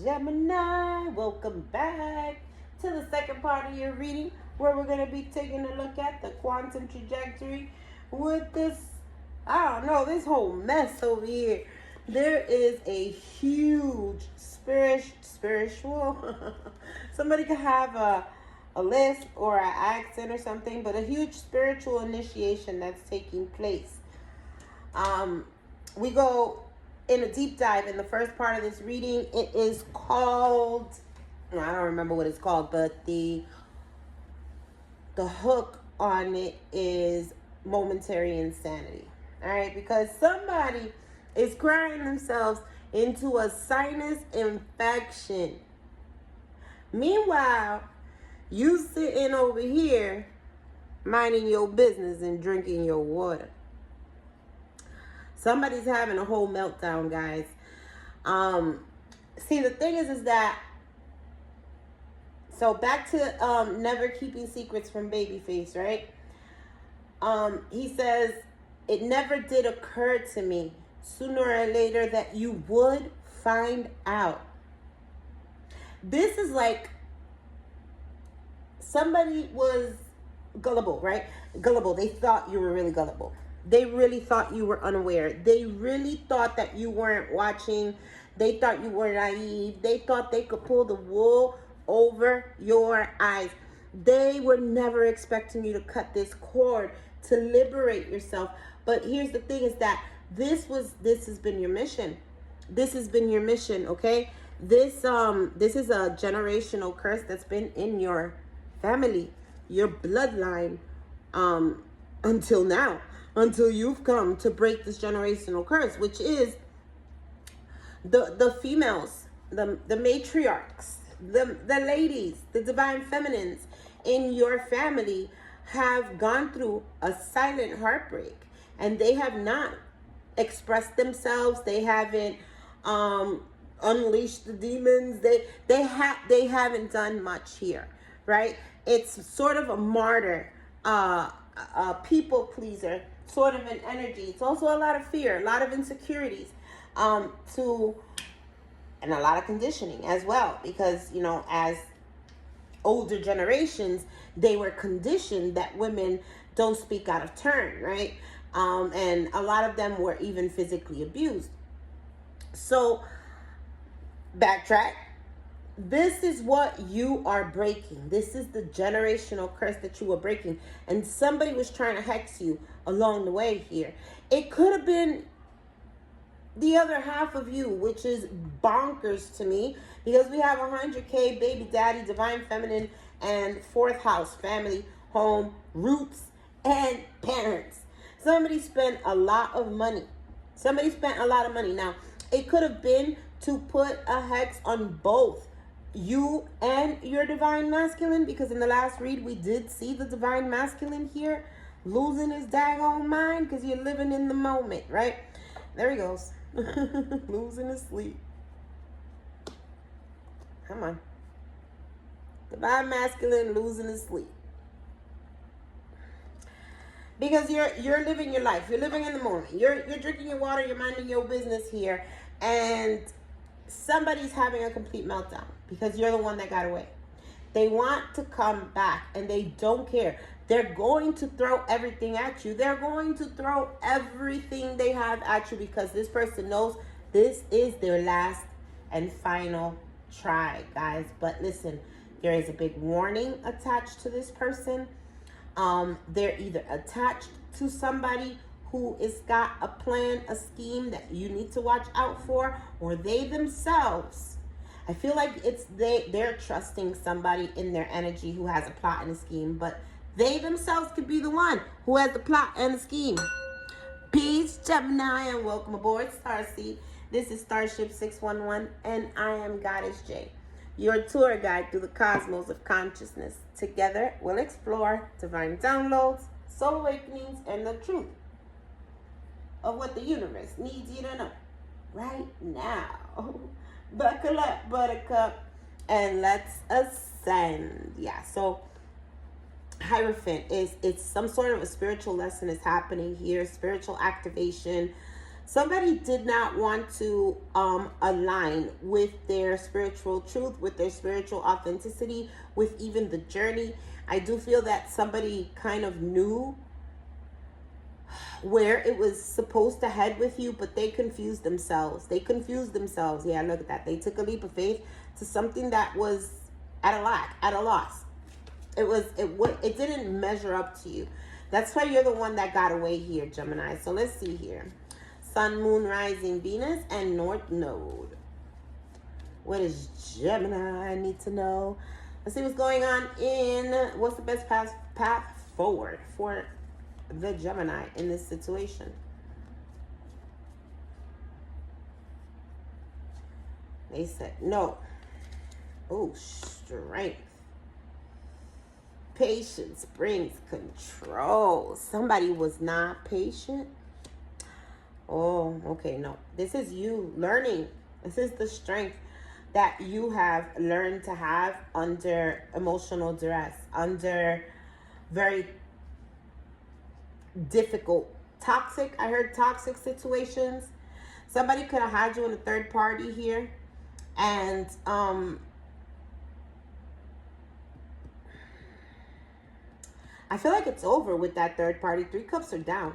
Gemini, welcome back to the second part of your reading where we're going to be taking a look at the quantum trajectory with this whole mess over here. There is a huge spiritual, somebody could have a list or an accent or something, but a huge spiritual initiation that's taking place. We go in a deep dive in the first part of this reading. It is called, I don't remember what it's called, but the hook on it is momentary insanity. All right, because somebody is crying themselves into a sinus infection. Meanwhile, you sitting over here minding your business and drinking your water. Somebody's having a whole meltdown, guys. See, the thing is that, so back to never keeping secrets from Babyface, right? He says, it never did occur to me sooner or later that you would find out. This is like somebody was gullible, right? Gullible. They thought you were really gullible. They really thought you were unaware. They really thought that you weren't watching. They thought you were naive. They thought they could pull the wool over your eyes. They were never expecting you to cut this cord to liberate yourself. But here's the thing is that this has been your mission. This has been your mission, okay? This is a generational curse that's been in your family, your bloodline, until now. Until you've come to break this generational curse, which is the females, the matriarchs, the ladies, the divine feminines in your family have gone through a silent heartbreak, and they have not expressed themselves. They haven't unleashed the demons. They haven't done much here, right? It's sort of a martyr, a people pleaser, sort of an energy. It's also a lot of fear, a lot of insecurities, and a lot of conditioning as well, because as older generations, they were conditioned that women don't speak out of turn, right? And a lot of them were even physically abused. So backtrack. This is what you are breaking. This is the generational curse that you are breaking. And somebody was trying to hex you along the way here. It could have been the other half of you, which is bonkers to me, because we have 100K, baby daddy, divine feminine, and fourth house, family, home, roots, and parents. Somebody spent a lot of money. Now, it could have been to put a hex on both you and your divine masculine, because in the last read we did see the divine masculine here losing his daggone mind because you're living in the moment, right? There he goes. Losing his sleep. Come on. Divine masculine losing his sleep. Because you're living your life. You're living in the moment. You're drinking your water, you're minding your business here, and somebody's having a complete meltdown because you're the one that got away. They want to come back and they don't care. They're going to throw everything at you. They're going to throw everything they have at you because this person knows this is their last and final try, guys. But listen, there is a big warning attached to this person. They're either attached to somebody who has got a plan, a scheme that you need to watch out for, or they themselves. I feel like they're trusting somebody in their energy who has a plot and a scheme, but they themselves could be the one who has the plot and the scheme. Peace, Gemini, and welcome aboard Starseed. This is Starship 611, and I am Goddess J, your tour guide through the cosmos of consciousness. Together, we'll explore divine downloads, soul awakenings, and the truth of what the universe needs you to know right now. Buckle up, buttercup, and let's ascend. Yeah, so Hierophant it's some sort of a spiritual lesson is happening here, spiritual activation. Somebody did not want to align with their spiritual truth, with their spiritual authenticity, with even the journey. I do feel that somebody kind of knew where it was supposed to head with you, but they confused themselves. Yeah, look at that. They took a leap of faith to something that was at a loss. It didn't measure up to you. That's why you're the one that got away here, Gemini. So let's see here. Sun, Moon, Rising, Venus, and North Node. What does Gemini need to know? Let's see what's going on what's the best path forward for the Gemini in this situation. They said no. Oh, strength. Patience brings control. Somebody was not patient. Oh, okay, no. This is you learning. This is the strength that you have learned to have under emotional duress, under very difficult, toxic. I heard toxic situations. Somebody could have had you in a third party here. And I feel like it's over with that third party. 3 cups are down.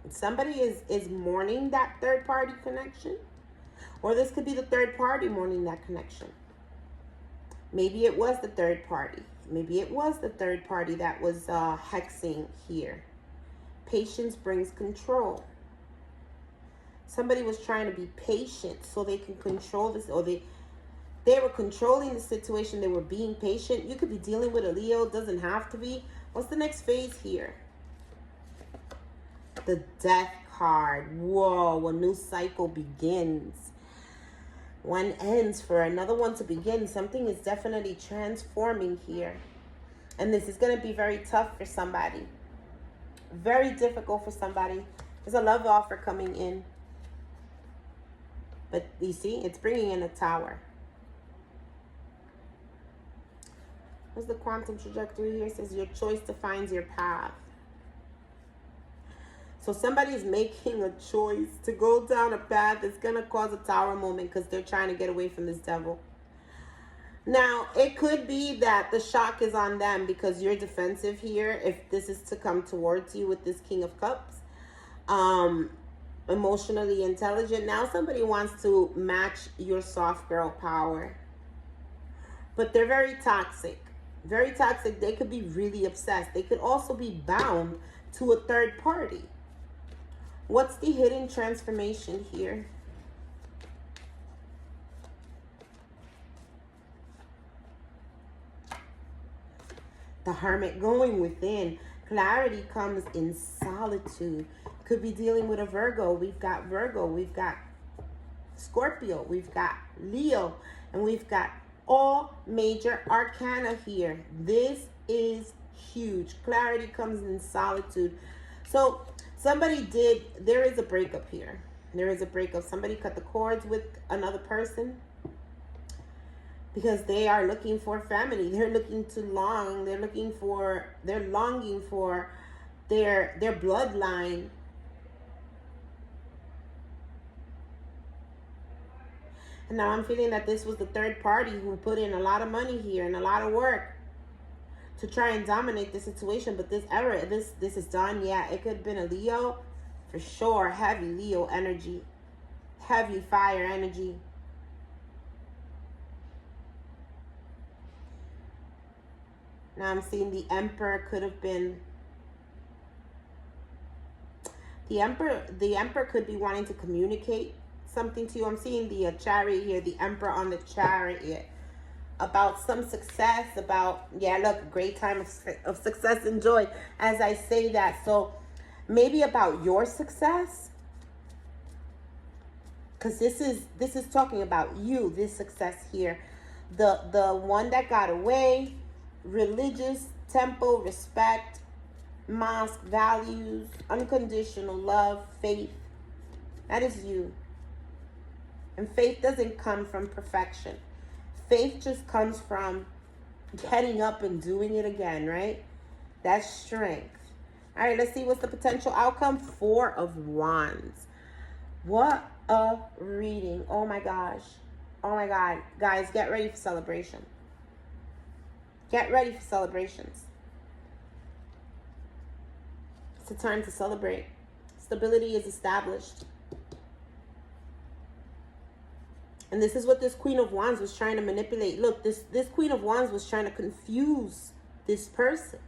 Somebody is mourning that third party connection. Or this could be the third party mourning that connection. Maybe it was the third party. Maybe it was the third party that was hexing here. Patience brings control. Somebody was trying to be patient so they can control this, or they were controlling the situation. They were being patient. You could be dealing with a Leo. It doesn't have to be. What's the next phase here? The Death card. Whoa, a new cycle begins. One ends for another one to begin. Something is definitely transforming here. And this is going to be very tough for somebody. Very difficult for somebody. There's a love offer coming in. But you see, it's bringing in a Tower. What's the quantum trajectory here? It says your choice defines your path. So somebody is making a choice to go down a path that's going to cause a Tower moment because they're trying to get away from this devil. Now, it could be that the shock is on them because you're defensive here. If this is to come towards you with this King of Cups. Emotionally intelligent. Now somebody wants to match your soft girl power. But they're very toxic. Very toxic. They could be really obsessed. They could also be bound to a third party. What's the hidden transformation here? The Hermit, going within. Clarity comes in solitude. Could be dealing with a Virgo. We've got Virgo. We've got Scorpio. We've got Leo. And we've got all major arcana here. This is huge. Clarity comes in solitude. So there is a breakup here. There is a breakup. Somebody cut the cords with another person because they are looking for family. They're looking to long. They're longing for their bloodline. And now I'm feeling that this was the third party who put in a lot of money here and a lot of work to try and dominate the situation. But this is done. Yeah, it could have been a Leo for sure. Heavy Leo energy. Heavy fire energy. Now I'm seeing the Emperor could have been... The Emperor could be wanting to communicate something to you. I'm seeing the Chariot here, the Emperor on the Chariot, about some success, about, yeah, look, a great time of success and joy as I say that. So maybe about your success, because this is talking about you, this success here. The one that got away, religious, temple, respect, mosque, values, unconditional love, faith. That is you. And faith doesn't come from perfection. Faith just comes from getting up and doing it again, right? That's strength. All right, let's see what's the potential outcome. 4 of Wands. What a reading. Oh my gosh. Oh my God. Guys, get ready for celebration. Get ready for celebrations. It's a time to celebrate. Stability is established. And this is what this Queen of Wands was trying to manipulate. Look, this Queen of Wands was trying to confuse this person.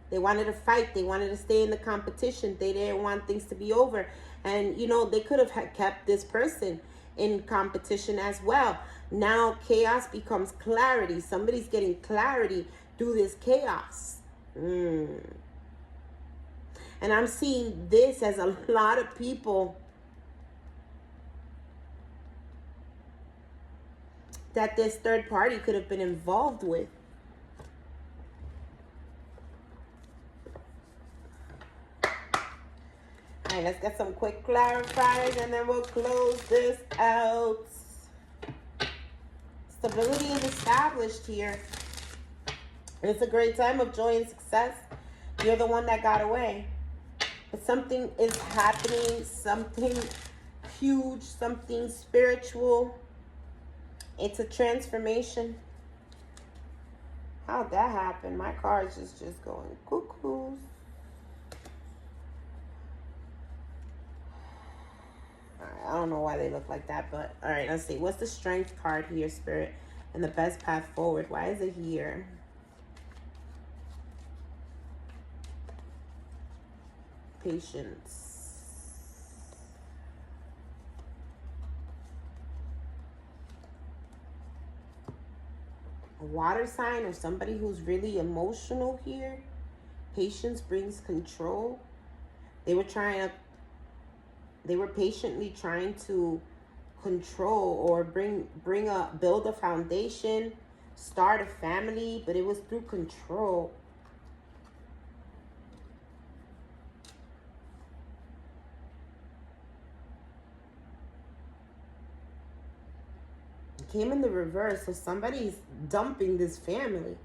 They wanted to fight. They wanted to stay in the competition. They didn't want things to be over. And, you know, they could have kept this person in competition as well. Now chaos becomes clarity. Somebody's getting clarity through this chaos. And I'm seeing this as a lot of people that this third party could have been involved with. All right, let's get some quick clarifiers and then we'll close this out. Stability is established here. It's a great time of joy and success. You're the one that got away. But something is happening, something huge, something spiritual. It's a transformation. How'd that happen? My car is just going cuckoos. I don't know why they look like that, but all right, let's see. What's the strength card here, Spirit? And the best path forward. Why is it here? Patience. A water sign or somebody who's really emotional here. Patience brings control. They were patiently trying to control or build a foundation, start a family, but it was through control. It came in the reverse, so somebody's dumping this family.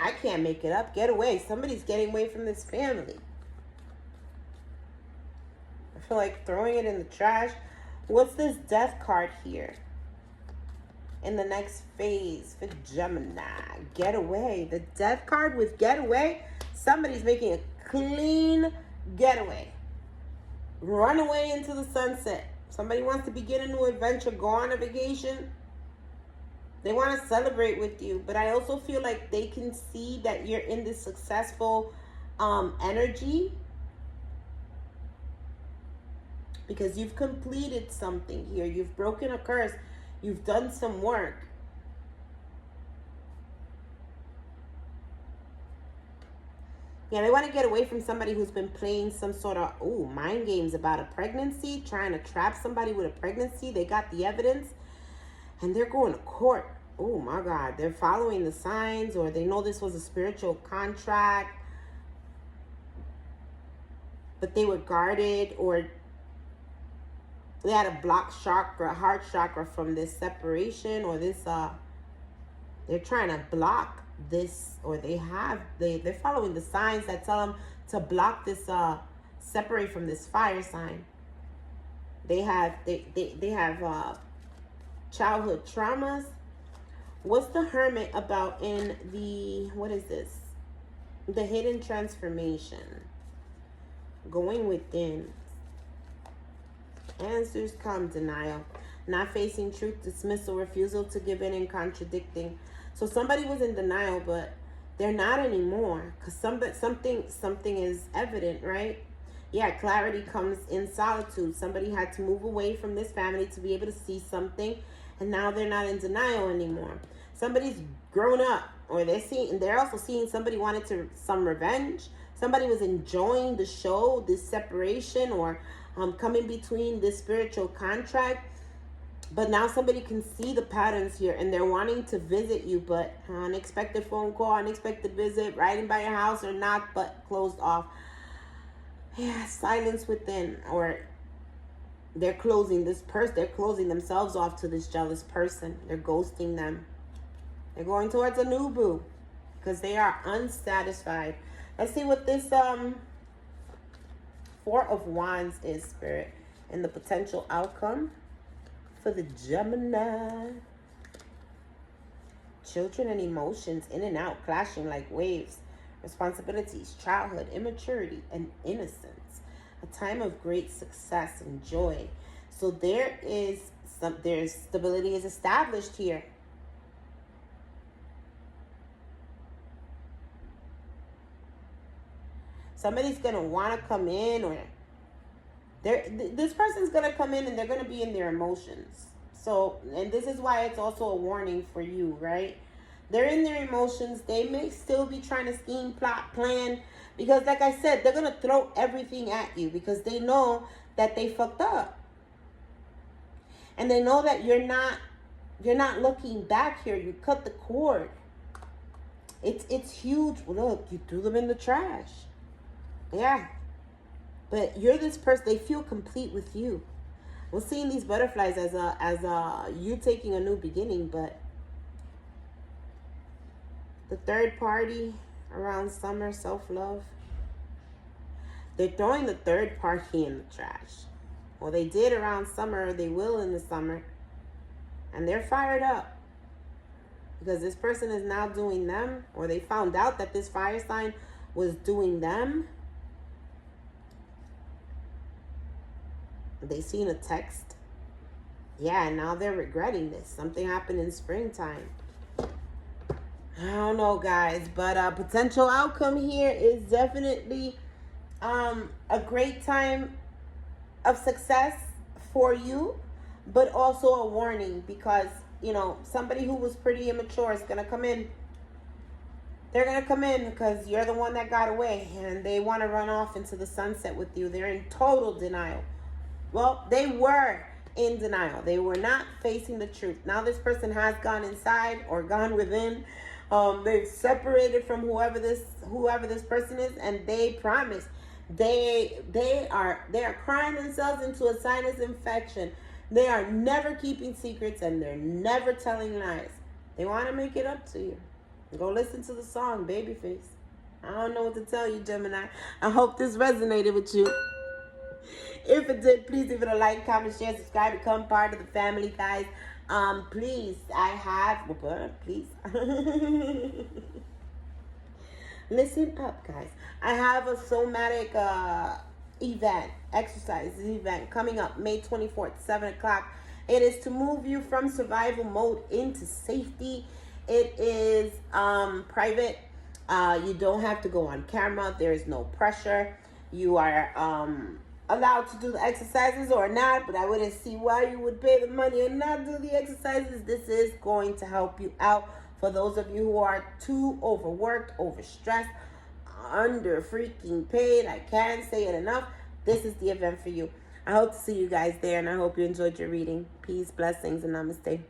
I can't make it up. Get away. Somebody's getting away from this family. I feel like throwing it in the trash. What's this death card here? In the next phase for Gemini. Get away. The death card with get away. Somebody's making a clean getaway. Run away into the sunset. Somebody wants to begin a new adventure. Go on a vacation. They want to celebrate with you, but I also feel like they can see that you're in this successful energy because you've completed something here. You've broken a curse. You've done some work. Yeah, they want to get away from somebody who's been playing some sort of, mind games about a pregnancy, trying to trap somebody with a pregnancy. They got the evidence. And they're going to court. Oh my God. They're following the signs, or they know this was a spiritual contract, but they were guarded, or they had a blocked chakra, heart chakra from this separation, or this, they're trying to block this, or they're following the signs that tell them to block this, separate from this fire sign. They have childhood traumas. What's the Hermit about in the, what is this? The hidden transformation. Going within. Answers come. Denial. Not facing truth, dismissal, refusal to give in, and contradicting. So somebody was in denial, but they're not anymore. Because something is evident, right? Yeah, clarity comes in solitude. Somebody had to move away from this family to be able to see something. And now they're not in denial anymore. Somebody's grown up, or they're also seeing somebody wanted some revenge. Somebody was enjoying the show, this separation, or coming between this spiritual contract. But now somebody can see the patterns here, and they're wanting to visit you, but unexpected phone call, unexpected visit, riding by your house, or not, but closed off. Yeah, silence within, or they're closing themselves off to this jealous person. They're ghosting them. They're going towards a new boo because they are unsatisfied. Let's see what this Four of Wands is, Spirit, and the potential outcome for the Gemini. Children and emotions in and out, clashing like waves. Responsibilities, childhood, immaturity, and innocence. A time of great success and joy. So there's stability is established here. Somebody's going to want to come in, or this person's going to come in and they're going to be in their emotions. So, and this is why it's also a warning for you, right? They're in their emotions. They may still be trying to scheme, plot, plan, because like I said, they're going to throw everything at you because they know that they fucked up. And they know that you're not looking back here. You cut the cord. It's huge. Look, you threw them in the trash. Yeah. But you're this person. They feel complete with you. We're seeing these butterflies as you taking a new beginning, but the third party around summer, self-love, they're throwing the third party in the trash. Well, they did around summer, they will in the summer, and they're fired up because this person is now doing them, or they found out that this fire sign was doing them. They seen a text. Yeah, and now they're regretting this. Something happened in springtime. I don't know, guys, but potential outcome here is definitely a great time of success for you, but also a warning because, you know, somebody who was pretty immature is going to come in. They're going to come in because you're the one that got away, and they want to run off into the sunset with you. They're in total denial. Well, they were in denial. They were not facing the truth. Now this person has gone inside or gone within. They've separated from whoever this person is, and they promise they are crying themselves into a sinus infection. They are never keeping secrets, and they're never telling lies. They want to make it up to you. Go listen to the song Babyface. I don't know what to tell you, Gemini. I hope this resonated with you. If it did, please leave it a like, comment, share, subscribe, become part of the family, guys. Please, please. Listen up, guys. I have a somatic exercise event coming up May 24th, 7 o'clock. It is to move you from survival mode into safety. It is private. You don't have to go on camera. There is no pressure. You are allowed to do the exercises or not, but I wouldn't see why you would pay the money and not do the exercises. This is going to help you out for those of you who are too overworked, overstressed, under freaking paid. I can't say it enough. This is the event for you. I hope to see you guys there, and I hope you enjoyed your reading. Peace, blessings, and namaste.